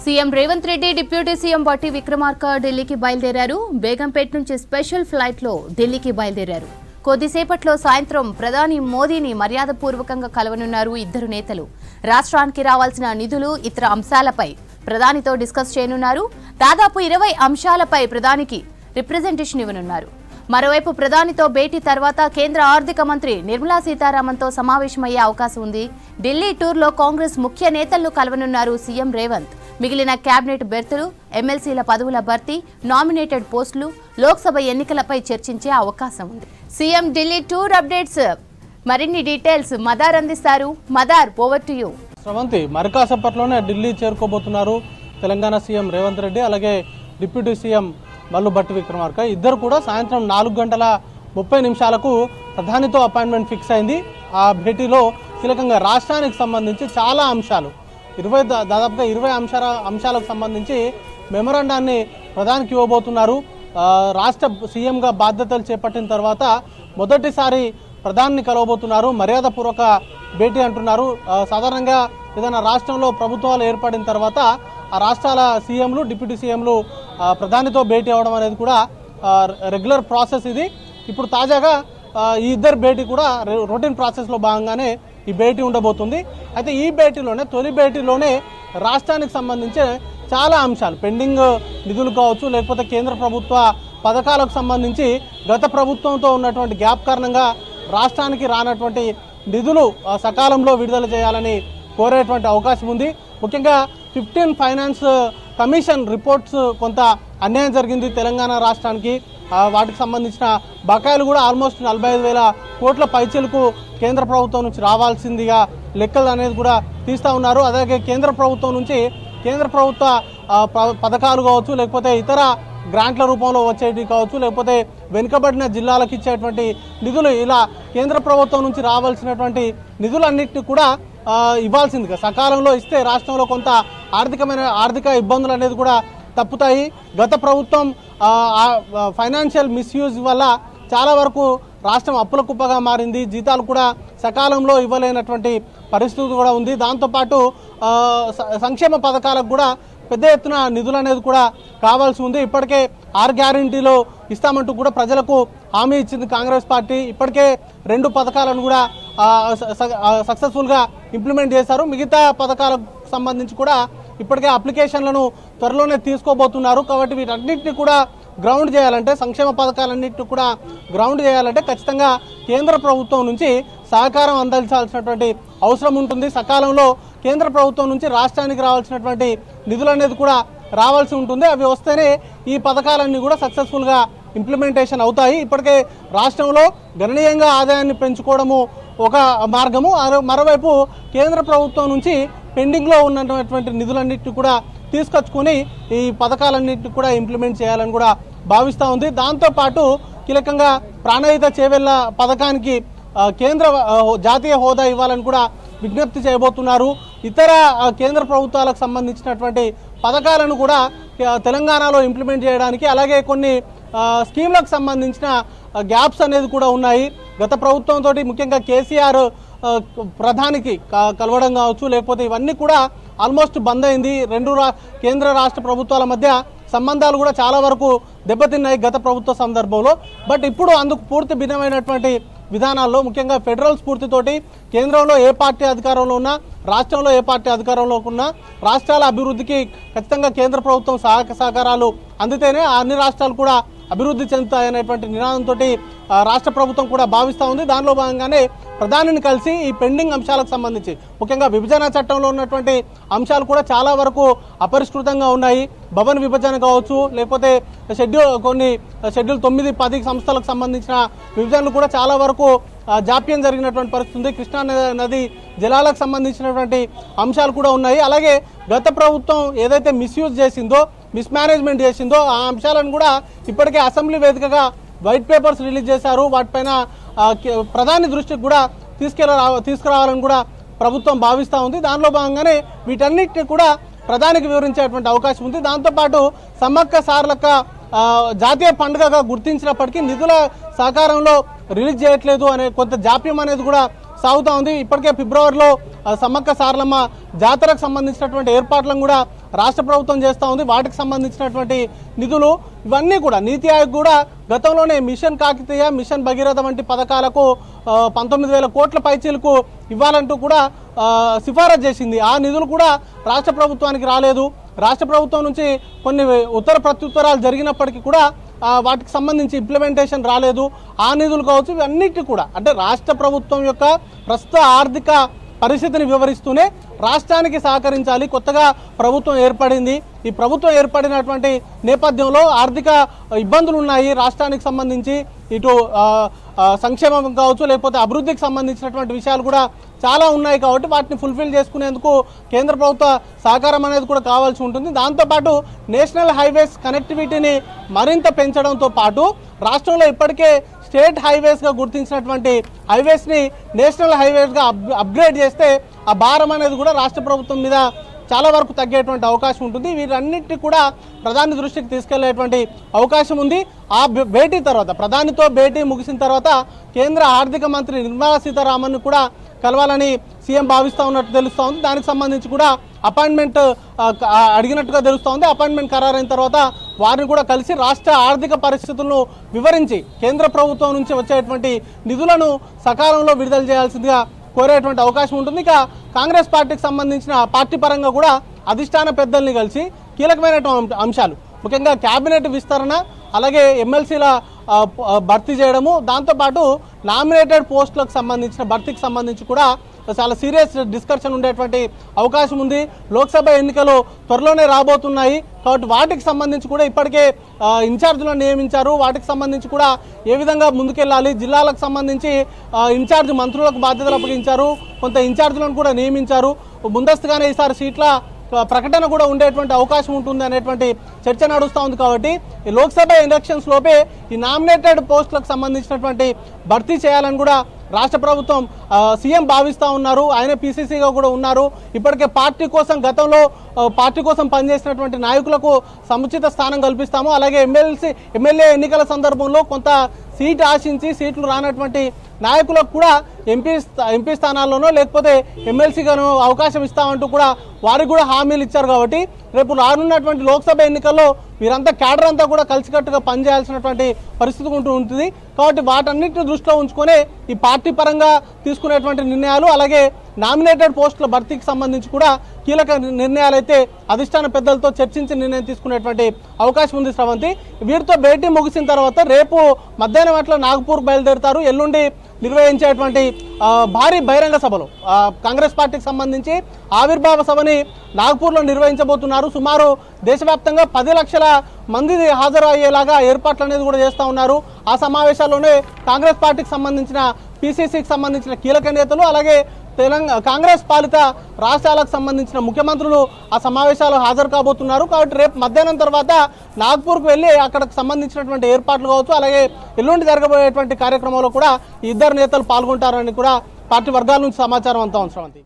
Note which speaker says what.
Speaker 1: CM Revanth Reddy deputy CM బట్టి విక్రమార్క ఢిల్లీకి బయలుదేరారు. బేగంపేట నుంచి స్పెషల్ ఫ్లైట్లో ఢిల్లీకి బయలుదేరారు. కొద్దిసేపట్లో సాయంత్రం ప్రధాని మోదీని మర్యాదపూర్వకంగా కలవనున్నారు ఇద్దరు నేతలు. రాష్ట్రానికి రావాల్సిన నిధులు, ఇతర అంశాలపై ప్రధానితో డిస్కస్ చేయనున్నారు. దాదాపు 20 అంశాలపై ప్రధానికి రిప్రజెంటేషన్ ఇవ్వనున్నారు. మరోవైపు ప్రధానితో భేటీ తర్వాత కేంద్ర ఆర్థిక మంత్రి నిర్మలా సీతారామన్తో సమావేశమయ్యే అవకాశం ఉంది. ఢిల్లీ టూర్లో కాంగ్రెస్ ముఖ్య నేతలను కలవనున్నారు సీఎం రేవంత్. మిగిలిన కేబినెట్ బెర్తులు, ఎమ్మెల్సీల పదవుల భర్తీ, నామినేటెడ్ పోస్టులు, లోక్సభ ఎన్నికలపై చర్చించే అవకాశం ఉంది. సీఎం ఢిల్లీ టూర్ అప్డేట్స్ మరిన్ని డీటెయిల్స్ మదార్ అందిస్తారు. Madar, over to you.
Speaker 2: Sravanthi, మరి కాసేపట్లోనే ఢిల్లీ చేరుకోబోతున్నారు తెలంగాణ సీఎం రేవంత్ రెడ్డి, అలాగే డిప్యూటీ సీఎం బట్టి విక్రమార్క. ఇద్దరు కూడా సాయంత్రం 4:30 ప్రధానితో అపాయింట్మెంట్ ఫిక్స్ అయింది. ఆ భేటీలో కీలకంగా రాష్ట్రానికి సంబంధించి చాలా అంశాలు, దాదాపుగా 20 అంశాలకు సంబంధించి మెమరాండాన్ని ప్రధానికి ఇవ్వబోతున్నారు. రాష్ట్ర సీఎంగా బాధ్యతలు చేపట్టిన తర్వాత మొదటిసారి ప్రధాని కలవబోతున్నారు. మర్యాదపూర్వక భేటీ అంటున్నారు. సాధారణంగా ఏదైనా రాష్ట్రంలో ప్రభుత్వాలు ఏర్పడిన తర్వాత ఆ రాష్ట్రాల సీఎంలు, డిప్యూటీ సీఎంలు ప్రధానితో భేటీ అవ్వడం అనేది కూడా రెగ్యులర్ ప్రాసెస్. ఇది ఇప్పుడు తాజాగా ఈ ఇద్దరు భేటీ కూడా రొటీన్ ప్రాసెస్లో భాగంగానే ఈ భేటీ ఉండబోతుంది. అయితే ఈ భేటీలోనే, తొలి భేటీలోనే రాష్ట్రానికి సంబంధించి చాలా అంశాలు, పెండింగ్ నిధులు కావచ్చు, లేకపోతే కేంద్ర ప్రభుత్వ పథకాలకు సంబంధించి గత ప్రభుత్వంతో ఉన్నటువంటి గ్యాప్ కారణంగా రాష్ట్రానికి రానటువంటి నిధులు సకాలంలో విడుదల చేయాలని కోరేటువంటి అవకాశం ఉంది. ముఖ్యంగా 15 ఫైనాన్స్ కమిషన్ రిపోర్ట్స్ కొంత అన్యాయం జరిగింది తెలంగాణ రాష్ట్రానికి. వాటికి సంబంధించిన బకాయిలు కూడా ఆల్మోస్ట్ 45,000 కోట్ల పైచీలకు కేంద్ర ప్రభుత్వం నుంచి రావాల్సిందిగా లెక్కలు అనేది కూడా తీస్తూ ఉన్నారు. అలాగే కేంద్ర ప్రభుత్వం నుంచి కేంద్ర ప్రభుత్వ పథకాలు కావచ్చు, లేకపోతే ఇతర గ్రాంట్ల రూపంలో వచ్చేవి కావచ్చు, లేకపోతే వెనుకబడిన జిల్లాలకు ఇచ్చేటువంటి నిధులు, ఇలా కేంద్ర ప్రభుత్వం నుంచి రావాల్సినటువంటి నిధులన్నింటినీ కూడా ఇవ్వాల్సిందిగా సకాలంలో ఇస్తే రాష్ట్రంలో కొంత ఆర్థిక ఇబ్బందులు అనేది కూడా తప్పుతాయి. గత ప్రభుత్వం ఫైనాన్షియల్ మిస్యూజ్ వల్ల చాలా వరకు రాష్ట్రం అప్పుల కుప్పగా మారింది. జీతాలు కూడా సకాలంలో ఇవ్వలేనటువంటి పరిస్థితి కూడా ఉంది. దాంతోపాటు సంక్షేమ పథకాలకు కూడా పెద్ద ఎత్తున నిధులు అనేది కూడా కావాల్సి ఉంది. ఇప్పటికే 6 గ్యారెంటీలు ఇస్తామంటూ కూడా ప్రజలకు హామీ ఇచ్చింది కాంగ్రెస్ పార్టీ. ఇప్పటికే 2 పథకాలను కూడా సక్సెస్ఫుల్గా ఇంప్లిమెంట్ చేశారు. మిగతా పథకాలకు సంబంధించి కూడా ఇప్పటికే అప్లికేషన్లను త్వరలోనే తీసుకోబోతున్నారు. కాబట్టి వీటన్నింటినీ కూడా గ్రౌండ్ చేయాలంటే, సంక్షేమ పథకాలన్నింటినీ కూడా గ్రౌండ్ చేయాలంటే ఖచ్చితంగా కేంద్ర ప్రభుత్వం నుంచి సహకారం అందించాల్సినటువంటి అవసరం ఉంటుంది. సకాలంలో కేంద్ర ప్రభుత్వం నుంచి రాష్ట్రానికి రావాల్సినటువంటి నిధులు అనేది కూడా రావాల్సి ఉంటుంది. అవి వస్తేనే ఈ పథకాలన్నీ కూడా సక్సెస్ఫుల్గా ఇంప్లిమెంటేషన్ అవుతాయి. ఇప్పటికే రాష్ట్రంలో గణనీయంగా ఆదాయాన్ని పెంచుకోవడము ఒక మార్గము. మరోవైపు కేంద్ర ప్రభుత్వం నుంచి పెండింగ్లో ఉన్నటువంటి నిధులన్నింటినీ కూడా తీసుకొచ్చుకొని ఈ పథకాలన్నింటినీ కూడా ఇంప్లిమెంట్ చేయాలని కూడా భావిస్తూ ఉంది. దాంతోపాటు కీలకంగా ప్రాణహిత చేవెళ్ల పథకానికి జాతీయ హోదా ఇవ్వాలని కూడా విజ్ఞప్తి చేయబోతున్నారు. ఇతర కేంద్ర ప్రభుత్వాలకు సంబంధించినటువంటి పథకాలను కూడా తెలంగాణలో ఇంప్లిమెంట్ చేయడానికి, అలాగే కొన్ని స్కీమ్లకు సంబంధించిన గ్యాప్స్ అనేది కూడా ఉన్నాయి. గత ప్రభుత్వంతో ముఖ్యంగా కేసీఆర్ ప్రధానికి కలవడం కావచ్చు, లేకపోతే ఇవన్నీ కూడా ఆల్మోస్ట్ బంద్ అయింది. కేంద్ర రాష్ట్ర ప్రభుత్వాల మధ్య సంబంధాలు కూడా చాలా వరకు దెబ్బతిన్నాయి గత ప్రభుత్వ సందర్భంలో. బట్ ఇప్పుడు అందుకు పూర్తి భిన్నమైనటువంటి విధానాల్లో, ముఖ్యంగా ఫెడరల్ స్ఫూర్తితోటి కేంద్రంలో ఏ పార్టీ అధికారంలో ఉన్నా, రాష్ట్రంలో ఏ పార్టీ అధికారంలో ఉన్నా రాష్ట్రాల అభివృద్ధికి ఖచ్చితంగా కేంద్ర ప్రభుత్వం సహకారాలు అందితేనే అన్ని రాష్ట్రాలు కూడా అభివృద్ధి చెందుతాయనేటువంటి నినాదంతో రాష్ట్ర ప్రభుత్వం కూడా భావిస్తూ ఉంది. దానిలో భాగంగానే ప్రధానిని కలిసి ఈ పెండింగ్ అంశాలకు సంబంధించి, ముఖ్యంగా విభజన చట్టంలో ఉన్నటువంటి అంశాలు కూడా చాలా వరకు అపరిష్కృతంగా ఉన్నాయి. భవన్ విభజన కావచ్చు, లేకపోతే కొన్ని షెడ్యూల్ 9, 10 సంస్థలకు సంబంధించిన విభజనలు కూడా చాలా వరకు జాప్యం జరిగినటువంటి పరిస్థితి ఉంది. కృష్ణా నది జలాలకు సంబంధించినటువంటి అంశాలు కూడా ఉన్నాయి. అలాగే గత ప్రభుత్వం ఏదైతే మిస్మేనేజ్మెంట్ చేసిందో ఆ అంశాలను కూడా ఇప్పటికే అసెంబ్లీ వేదికగా వైట్ పేపర్స్ రిలీజ్ చేశారు. వాటిపైన ప్రధాని దృష్టికి కూడా తీసుకురావాలని కూడా ప్రభుత్వం భావిస్తూ ఉంది. దానిలో భాగంగానే వీటన్నిటిని కూడా ప్రధానికి వివరించేటువంటి అవకాశం ఉంది. దాంతోపాటు సమ్మక్క సారలక్క జాతీయ పండుగగా గుర్తించినప్పటికీ నిధుల సహకారంలో రిలీజ్ చేయట్లేదు అనే కొంత జాప్యం అనేది కూడా సాగుతూ ఉంది. ఇప్పటికే ఫిబ్రవరిలో సమ్మక్క సారలమ్మ జాతరకు సంబంధించినటువంటి ఏర్పాట్లను కూడా రాష్ట్ర ప్రభుత్వం చేస్తూ ఉంది. వాటికి సంబంధించినటువంటి నిధులు ఇవన్నీ కూడా నీతి ఆయోగ్ కూడా గతంలోనే మిషన్ కాకతీయ, మిషన్ భగీరథ వంటి పథకాలకు 19,000 కోట్ల పైచీలకు ఇవ్వాలంటూ కూడా సిఫారసు చేసింది. ఆ నిధులు కూడా రాష్ట్ర ప్రభుత్వానికి రాలేదు. రాష్ట్ర ప్రభుత్వం నుంచి కొన్ని ఉత్తర ప్రత్యుత్తరాలు జరిగినప్పటికీ కూడా వాటికి సంబంధించి ఇంప్లిమెంటేషన్ రాలేదు. ఆ నిధులు కావచ్చు, ఇవన్నిటి కూడా అంటే రాష్ట్ర ప్రభుత్వం యొక్క ప్రస్తుత ఆర్థిక పరిస్థితిని వివరిస్తూనే రాష్ట్రానికి సహకరించాలి. కొత్తగా ప్రభుత్వం ఏర్పడింది. ఈ ప్రభుత్వం ఏర్పడినటువంటి నేపథ్యంలో ఆర్థిక ఇబ్బందులు ఉన్నాయి రాష్ట్రానికి సంబంధించి. ఇటు సంక్షేమం కావచ్చు, లేకపోతే అభివృద్ధికి సంబంధించినటువంటి విషయాలు కూడా చాలా ఉన్నాయి. కాబట్టి వాటిని ఫుల్ఫిల్ చేసుకునేందుకు కేంద్ర ప్రభుత్వ సహకారం అనేది కూడా కావాల్సి ఉంటుంది. దాంతోపాటు నేషనల్ హైవేస్ కనెక్టివిటీని మరింత పెంచడంతో పాటు రాష్ట్రంలో ఇప్పటికే స్టేట్ హైవేస్గా గుర్తించినటువంటి హైవేస్ని నేషనల్ హైవేస్గా అప్గ్రేడ్ చేస్తే ఆ భారం అనేది కూడా రాష్ట్ర ప్రభుత్వం మీద చాలా వరకు తగ్గేటువంటి అవకాశం ఉంటుంది. వీరన్నిటిని కూడా ప్రధాని దృష్టికి తీసుకెళ్లేటువంటి అవకాశం ఉంది. ఆ భేటీ తర్వాత, ప్రధానితో భేటీ ముగిసిన తర్వాత కేంద్ర ఆర్థిక మంత్రి నిర్మలా సీతారామన్ కూడా కలవాలని సీఎం భావిస్తూ ఉన్నట్టు తెలుస్తూ ఉంది. దానికి సంబంధించి కూడా అపాయింట్మెంట్ అడిగినట్టుగా తెలుస్తూ ఉంది. అపాయింట్మెంట్ ఖరారైన తర్వాత వారిని కూడా కలిసి రాష్ట్ర ఆర్థిక పరిస్థితులను వివరించి కేంద్ర ప్రభుత్వం నుంచి వచ్చేటువంటి నిధులను సకాలంలో విడుదల చేయాల్సిందిగా కోరేటువంటి అవకాశం ఉంటుంది. ఇక కాంగ్రెస్ పార్టీకి సంబంధించిన పార్టీ పరంగా కూడా అధిష్టాన పెద్దల్ని కలిసి కీలకమైనటువంటి అంశాలు, ముఖ్యంగా క్యాబినెట్ విస్తరణ, అలాగే ఎమ్మెల్సీల భర్తీ చేయడము, దాంతోపాటు నామినేటెడ్ పోస్టులకు సంబంధించిన భర్తీకి సంబంధించి కూడా చాలా సీరియస్ డిస్కషన్ ఉండేటువంటి అవకాశం ఉంది. లోక్సభ ఎన్నికలు త్వరలోనే రాబోతున్నాయి కాబట్టి వాటికి సంబంధించి కూడా ఇప్పటికే ఇన్ఛార్జీలను నియమించారు. వాటికి సంబంధించి కూడా ఏ విధంగా ముందుకెళ్ళాలి, జిల్లాలకు సంబంధించి ఇన్ఛార్జ్ మంత్రులకు బాధ్యతలు అప్పగించారు, కొంత ఇన్ఛార్జీలను కూడా నియమించారు. ముందస్తుగానే ఈసారి సీట్ల ప్రకటన కూడా ఉండేటువంటి అవకాశం ఉంటుంది అనేటువంటి చర్చ నడుస్తూ ఉంది. కాబట్టి ఈ లోక్సభ ఎలక్షన్స్ లోపే ఈ నామినేటెడ్ పోస్టులకు సంబంధించినటువంటి భర్తీ చేయాలని కూడా రాష్ట్ర ప్రభుత్వం సీఎం భావిస్తూ ఉన్నారు. ఆయన పీసీసీగా కూడా ఉన్నారు. ఇప్పటికే పార్టీ కోసం, గతంలో పార్టీ కోసం పనిచేసినటువంటి నాయకులకు సముచిత స్థానం కల్పిస్తాము. అలాగే ఎమ్మెల్యే ఎన్నికల సందర్భంలో కొంత సీట్ ఆశించి సీట్లు రానటువంటి నాయకులకు కూడా ఎంపీ స్థానాల్లోనో లేకపోతే ఎమ్మెల్సీగానో అవకాశం ఇస్తామంటూ కూడా వారికి కూడా హామీలు ఇచ్చారు. కాబట్టి రేపు రానున్నటువంటి లోక్సభ ఎన్నికల్లో వీరంతా క్యాడర్ అంతా కూడా కలిసికట్టుగా పనిచేయాల్సినటువంటి పరిస్థితి ఉంటుంది. కాబట్టి వాటన్నిటిని దృష్టిలో ఉంచుకొని ఈ పార్టీ పరంగా తీసుకునేటువంటి నిర్ణయాలు, అలాగే నామినేటెడ్ పోస్టుల భర్తీకి సంబంధించి కూడా కీలక నిర్ణయాలు అయితే అధిష్టాన పెద్దలతో చర్చించి నిర్ణయం తీసుకునేటువంటి అవకాశం ఉంది. శ్రవంతి, వీరితో భేటీ ముగిసిన తర్వాత రేపు మధ్యాహ్నం అట్లా నాగపూర్ బయలుదేరుతారు. ఎల్లుండి నిర్వహించేటువంటి భారీ బహిరంగ సభలో కాంగ్రెస్ పార్టీకి సంబంధించి ఆవిర్భావ సభని నాగపూర్లో నిర్వహించబోతున్నారు. సుమారు దేశవ్యాప్తంగా 10 లక్షల మంది హాజరు అయ్యేలాగా ఏర్పాట్లు అనేది కూడా చేస్తూ ఉన్నారు. ఆ సమావేశాల్లోనే కాంగ్రెస్ పార్టీకి సంబంధించిన, పీసీసీకి సంబంధించిన కీలక నేతలు, అలాగే కాంగ్రెస్ పాలిత రాష్ట్రాలకు సంబంధించిన ముఖ్యమంత్రులు ఆ సమావేశాలు హాజరు కాబోతున్నారు. కాబట్టి రేపు మధ్యాహ్నం తర్వాత నాగ్పూర్కు వెళ్ళి అక్కడికి సంబంధించినటువంటి ఏర్పాట్లు కావచ్చు, అలాగే ఎల్లుండి జరగబోయేటువంటి కార్యక్రమంలో కూడా ఈ ఇద్దరు నేతలు పాల్గొంటారని కూడా పార్టీ వర్గాల నుంచి సమాచారం అంతా ఉంది.